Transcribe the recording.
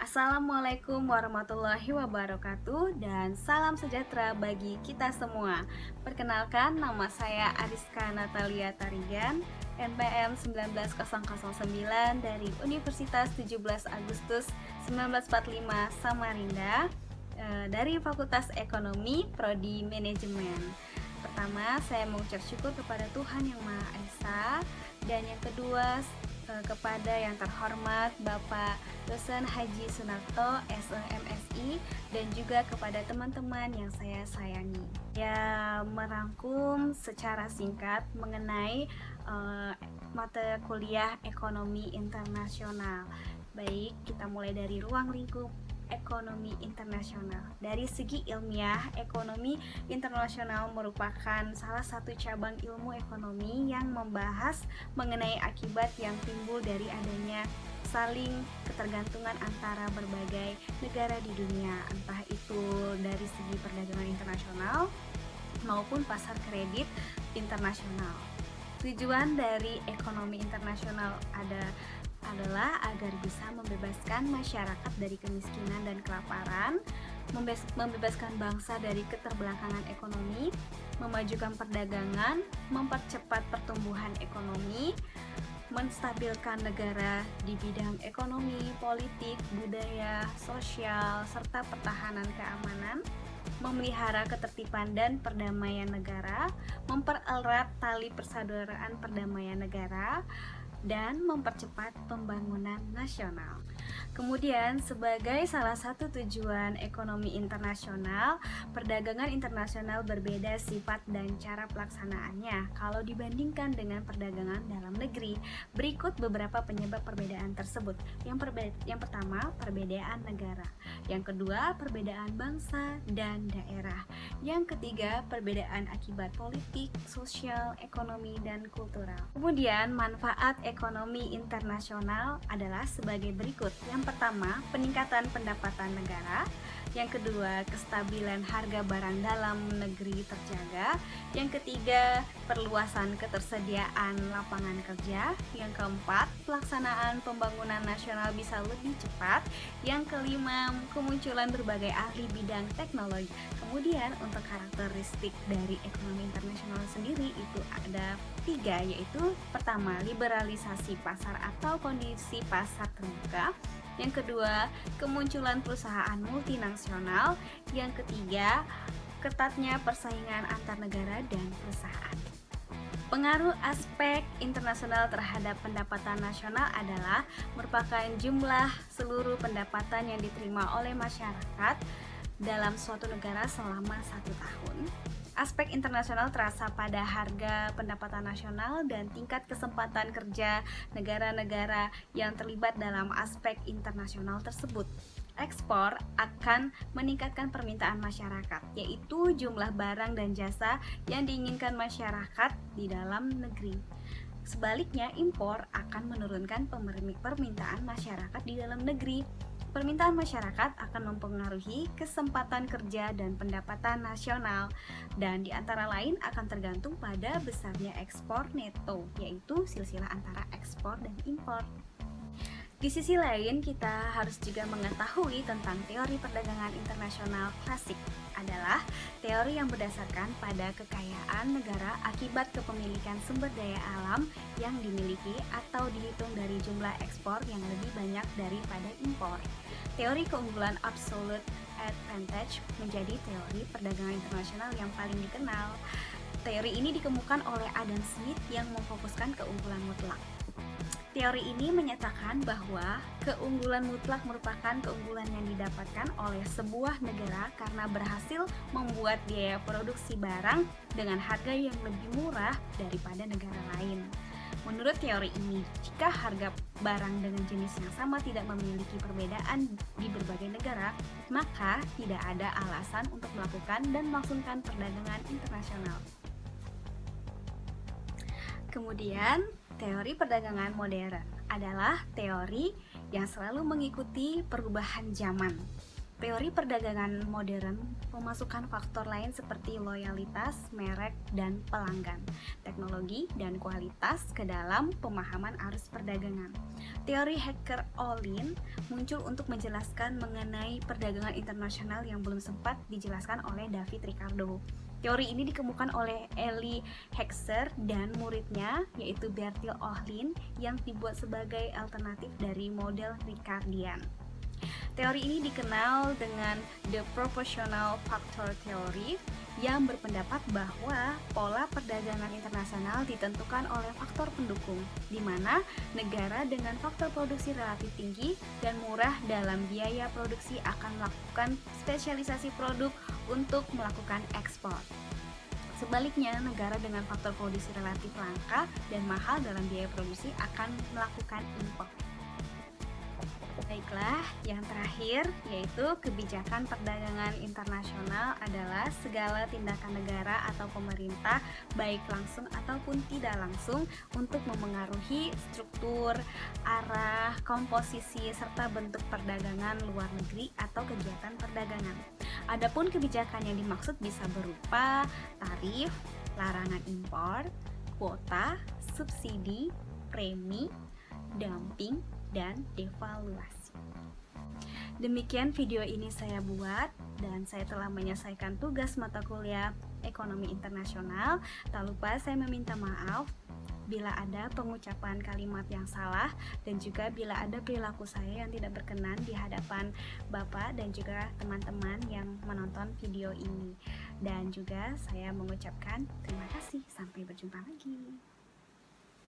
Assalamualaikum warahmatullahi wabarakatuh dan salam sejahtera bagi kita semua. Perkenalkan, nama saya Ariska Natalia Tarigan, NPM 19009 dari Universitas 17 Agustus 1945 Samarinda, dari Fakultas Ekonomi, Prodi Manajemen. Pertama, saya mengucap syukur kepada Tuhan Yang Maha Esa, dan yang kedua kepada yang terhormat Bapak Dosen Haji Sunarto, SEMSI, dan juga kepada teman-teman yang saya sayangi. Ya, merangkum secara singkat mengenai mata kuliah ekonomi internasional. Baik, kita mulai dari ruang lingkup ekonomi internasional. Dari segi ilmiah, ekonomi internasional merupakan salah satu cabang ilmu ekonomi yang membahas mengenai akibat yang timbul dari adanya saling ketergantungan antara berbagai negara di dunia, entah itu dari segi perdagangan internasional maupun pasar kredit internasional. Tujuan dari ekonomi internasional adalah agar bisa membebaskan masyarakat dari kemiskinan dan kelaparan, membebaskan bangsa dari keterbelakangan ekonomi, memajukan perdagangan, mempercepat pertumbuhan ekonomi, menstabilkan negara di bidang ekonomi, politik, budaya, sosial, serta pertahanan keamanan, memelihara ketertiban dan perdamaian negara, mempererat tali persaudaraan perdamaian negara, dan mempercepat pembangunan nasional. Kemudian, sebagai salah satu tujuan ekonomi internasional, perdagangan internasional berbeda sifat dan cara pelaksanaannya kalau dibandingkan dengan perdagangan dalam negeri. Berikut beberapa penyebab perbedaan tersebut. Yang pertama, perbedaan negara. Yang kedua, perbedaan bangsa dan daerah. Yang ketiga, perbedaan akibat politik, sosial, ekonomi, dan kultural. Kemudian, manfaat ekonomi internasional adalah sebagai berikut. Yang pertama, peningkatan pendapatan negara. Yang kedua, kestabilan harga barang dalam negeri terjaga. Yang ketiga, perluasan ketersediaan lapangan kerja. Yang keempat, pelaksanaan pembangunan nasional bisa lebih cepat. Yang kelima, kemunculan berbagai ahli bidang teknologi. Kemudian, untuk karakteristik dari ekonomi internasional sendiri itu ada 3, yaitu pertama, liberalisasi pasar atau kondisi pasar terbuka. Yang kedua, kemunculan perusahaan multinasional. Yang ketiga, ketatnya persaingan antar negara dan perusahaan. Pengaruh aspek internasional terhadap pendapatan nasional adalah merupakan jumlah seluruh pendapatan yang diterima oleh masyarakat dalam suatu negara selama 1 tahun. Aspek internasional terasa pada harga pendapatan nasional dan tingkat kesempatan kerja negara-negara yang terlibat dalam aspek internasional tersebut. Ekspor akan meningkatkan permintaan masyarakat, yaitu jumlah barang dan jasa yang diinginkan masyarakat di dalam negeri. Sebaliknya, impor akan menurunkan permintaan masyarakat di dalam negeri. Permintaan masyarakat akan mempengaruhi kesempatan kerja dan pendapatan nasional, dan di antara lain akan tergantung pada besarnya ekspor neto, yaitu silsilah antara ekspor dan impor. Di sisi lain, kita harus juga mengetahui tentang teori perdagangan internasional klasik, adalah teori yang berdasarkan pada kekayaan negara akibat kepemilikan sumber daya alam yang dimiliki atau dihitung dari jumlah ekspor yang lebih banyak daripada impor. Teori keunggulan absolute advantage menjadi teori perdagangan internasional yang paling dikenal. Teori ini dikemukakan oleh Adam Smith yang memfokuskan keunggulan mutlak. Teori ini menyatakan bahwa keunggulan mutlak merupakan keunggulan yang didapatkan oleh sebuah negara karena berhasil membuat biaya produksi barang dengan harga yang lebih murah daripada negara lain. Menurut teori ini, jika harga barang dengan jenis yang sama tidak memiliki perbedaan di berbagai negara, maka tidak ada alasan untuk melakukan dan melangsungkan perdagangan internasional. Kemudian, teori perdagangan modern adalah teori yang selalu mengikuti perubahan zaman. Teori perdagangan modern memasukkan faktor lain seperti loyalitas, merek, dan pelanggan, teknologi, dan kualitas ke dalam pemahaman arus perdagangan. Teori Hacker Olin muncul untuk menjelaskan mengenai perdagangan internasional yang belum sempat dijelaskan oleh David Ricardo. Teori ini dikemukakan oleh Eli Hexer dan muridnya, yaitu Bertil Ohlin, yang dibuat sebagai alternatif dari model Ricardian. Teori ini dikenal dengan The Proportional Factor Theory, yang berpendapat bahwa pola perdagangan internasional ditentukan oleh faktor pendukung, di mana negara dengan faktor produksi relatif tinggi dan murah dalam biaya produksi akan melakukan spesialisasi produk untuk melakukan ekspor. Sebaliknya, negara dengan faktor produksi relatif langka dan mahal dalam biaya produksi akan melakukan impor. Baiklah, yang terakhir yaitu kebijakan perdagangan internasional adalah segala tindakan negara atau pemerintah baik langsung ataupun tidak langsung untuk memengaruhi struktur, arah, komposisi, serta bentuk perdagangan luar negeri atau kegiatan perdagangan. Adapun kebijakan yang dimaksud bisa berupa tarif, larangan impor, kuota, subsidi, premi, dumping, dan devaluasi. Demikian video ini saya buat dan saya telah menyelesaikan tugas mata kuliah Ekonomi Internasional. Tak lupa saya meminta maaf bila ada pengucapan kalimat yang salah dan juga bila ada perilaku saya yang tidak berkenan di hadapan Bapak dan juga teman-teman yang menonton video ini. Dan juga saya mengucapkan terima kasih. Sampai berjumpa lagi.